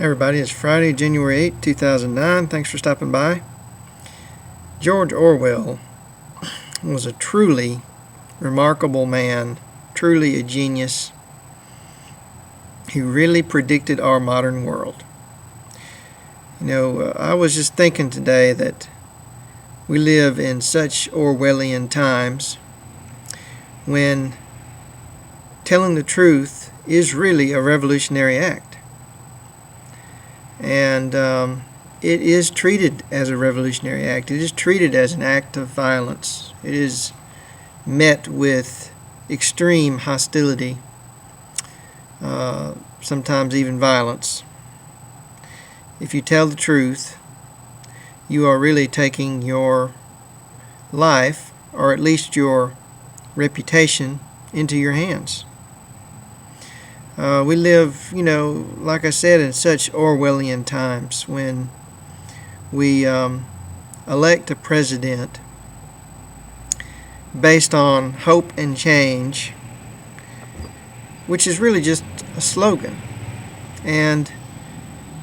Hey everybody, it's Friday, January 8, 2009. Thanks for stopping by. George Orwell was a truly remarkable man, truly a genius. He really predicted our modern world. I was just thinking today that we live in such Orwellian times when telling the truth is really a revolutionary act. And it is treated as a revolutionary act. It is treated as an act of violence. It is met with extreme hostility, sometimes even violence. If you tell the truth, you are really taking your life, or at least your reputation, into your hands. We live, like I said, in such Orwellian times when we elect a president based on hope and change, which is really just a slogan. And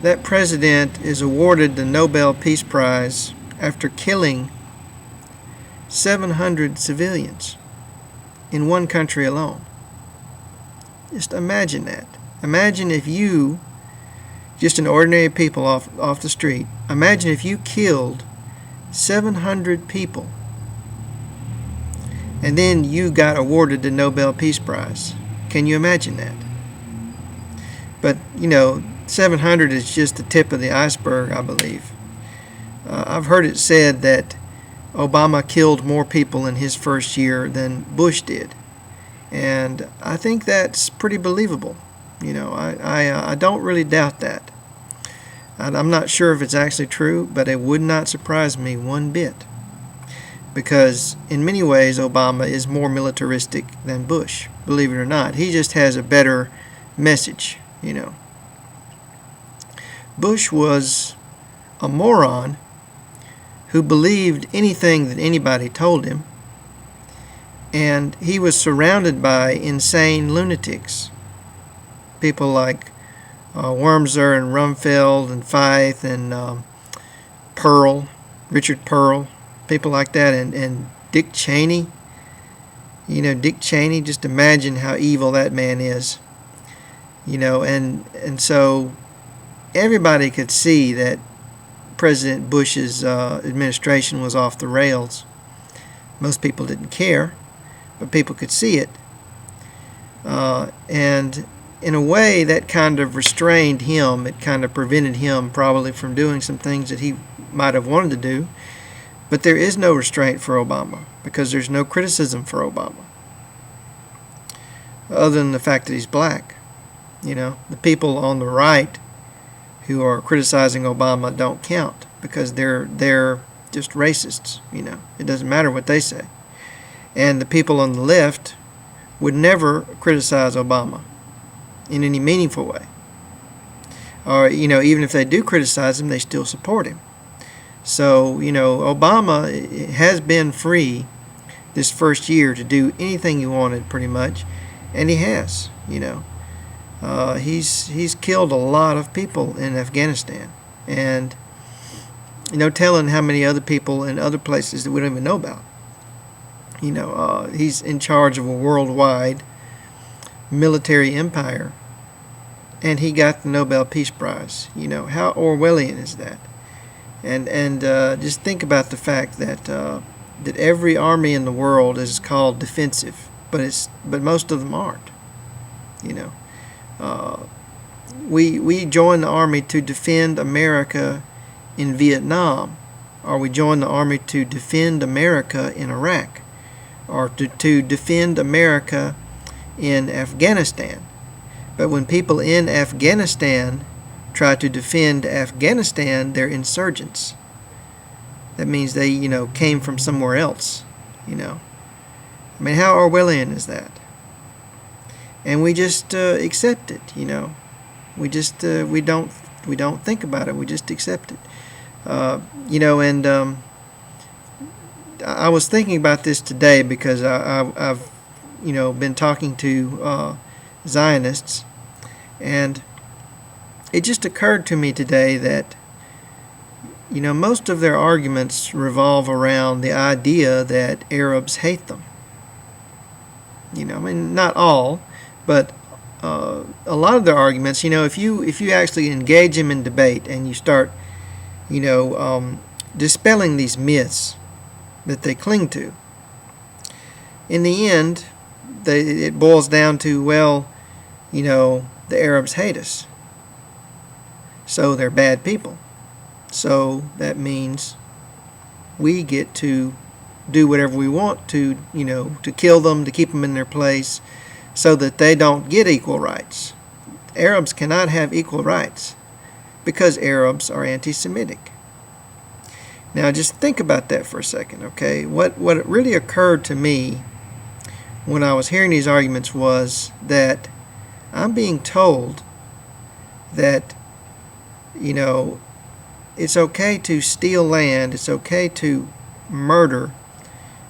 that president is awarded the Nobel Peace Prize after killing 700 civilians in one country alone. Just imagine that. Imagine if you, just an ordinary people off the street, imagine if you killed 700 people and then you got awarded the Nobel Peace Prize. Can you imagine that? But, 700 is just the tip of the iceberg, I believe. I've heard it said that Obama killed more people in his first year than Bush did. And I think that's pretty believable. I don't really doubt that. I'm not sure if it's actually true, but it would not surprise me one bit. Because in many ways, Obama is more militaristic than Bush, believe it or not. He just has a better message, Bush was a moron who believed anything that anybody told him. And he was surrounded by insane lunatics. People like Wormser and Rumsfeld and Feith and Richard Pearl, people like that, and Dick Cheney. Dick Cheney, just imagine how evil that man is. And so everybody could see that President Bush's administration was off the rails. Most people didn't care, but people could see it. And in a way, that kind of restrained him. It kind of prevented him probably from doing some things that he might have wanted to do. But there is no restraint for Obama because there's no criticism for Obama other than the fact that he's black. The people on the right who are criticizing Obama don't count because they're just racists. It doesn't matter what they say. And the people on the left would never criticize Obama in any meaningful way. Or, even if they do criticize him, they still support him. So, Obama has been free this first year to do anything he wanted pretty much. And he has, He's killed a lot of people in Afghanistan. And, telling how many other people in other places that we don't even know about. He's in charge of a worldwide military empire, and he got the Nobel Peace Prize. How Orwellian is that? And just think about the fact that every army in the world is called defensive, but most of them aren't. We joined the army to defend America in Vietnam, or we joined the army to defend America in Iraq, or to defend America in Afghanistan. But when people in Afghanistan try to defend Afghanistan, they're insurgents. That means they, came from somewhere else, how Orwellian is that? And we just accept it, We just, we don't think about it. We just accept it. I was thinking about this today because I've been talking to Zionists, and it just occurred to me today that, most of their arguments revolve around the idea that Arabs hate them. Not all, but a lot of their arguments, if you actually engage them in debate and you start, dispelling these myths that they cling to, in the end, it boils down to, the Arabs hate us, so they're bad people. So that means we get to do whatever we want to kill them, to keep them in their place, so that they don't get equal rights. Arabs cannot have equal rights because Arabs are anti-Semitic. Now just think about that for a second, okay? What really occurred to me when I was hearing these arguments was that I'm being told that, it's okay to steal land, it's okay to murder,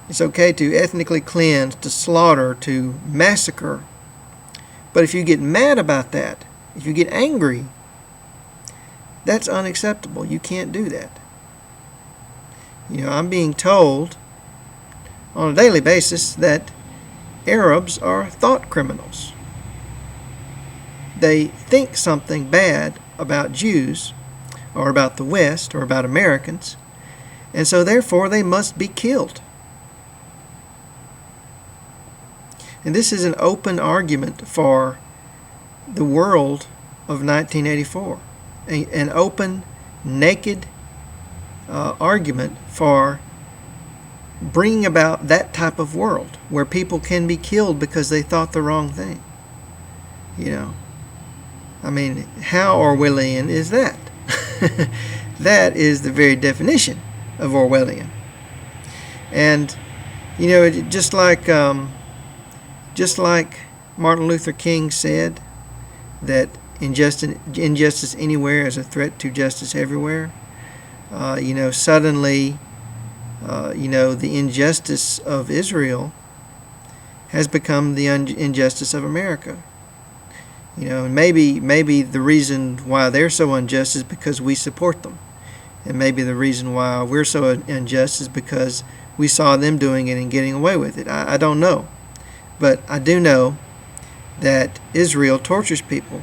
it's okay to ethnically cleanse, to slaughter, to massacre. But if you get mad about that, if you get angry, that's unacceptable. You can't do that. I'm being told on a daily basis that Arabs are thought criminals. They think something bad about Jews, or about the West, or about Americans, and so therefore they must be killed. And this is an open argument for the world of 1984, an open, naked argument for bringing about that type of world where people can be killed because they thought the wrong thing. How Orwellian is that? That is the very definition of Orwellian. And just like Martin Luther King said that injustice anywhere is a threat to justice everywhere. Suddenly, the injustice of Israel has become the injustice of America. And maybe the reason why they're so unjust is because we support them. And maybe the reason why we're so unjust is because we saw them doing it and getting away with it. I don't know. But I do know that Israel tortures people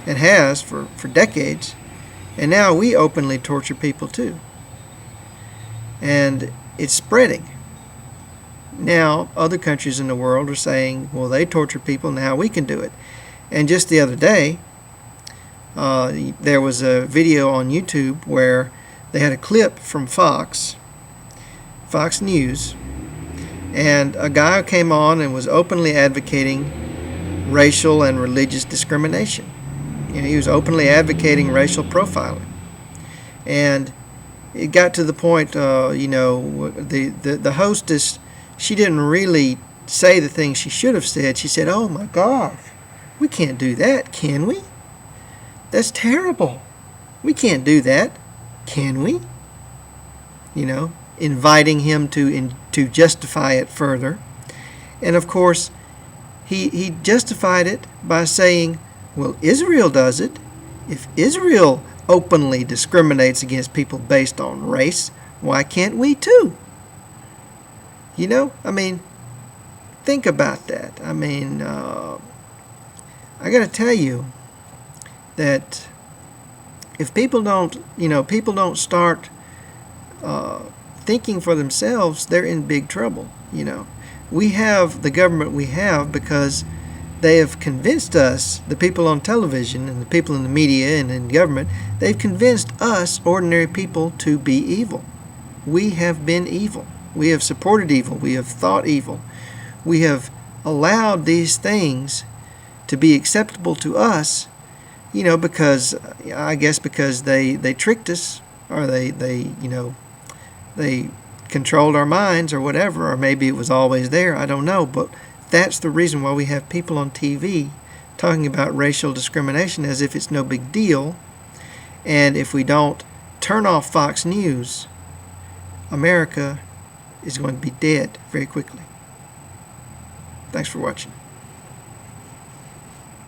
and has for decades. And now we openly torture people too. And it's spreading. Now other countries in the world are saying, well, they torture people, now we can do it. And just the other day, there was a video on YouTube where they had a clip from Fox News, and a guy came on and was openly advocating racial and religious discrimination. He was openly advocating racial profiling. And it got to the point, the hostess, she didn't really say the things she should have said. She said, "Oh my gosh, we can't do that, can we? That's terrible. We can't do that, can we?" Inviting him to justify it further. And of course, he justified it by saying, well, Israel does it. If Israel openly discriminates against people based on race, why can't we too? Think about that. I got to tell you that if people don't start thinking for themselves, they're in big trouble. We have the government we have because they have convinced us, the people on television and the people in the media and in government, they've convinced us, ordinary people, to be evil. We have been evil. We have supported evil. We have thought evil. We have allowed these things to be acceptable to us, because they tricked us, or they controlled our minds or whatever, or maybe it was always there. I don't know, but that's the reason why we have people on TV talking about racial discrimination as if it's no big deal. And if we don't turn off Fox News, America is going to be dead very quickly. Thanks for watching.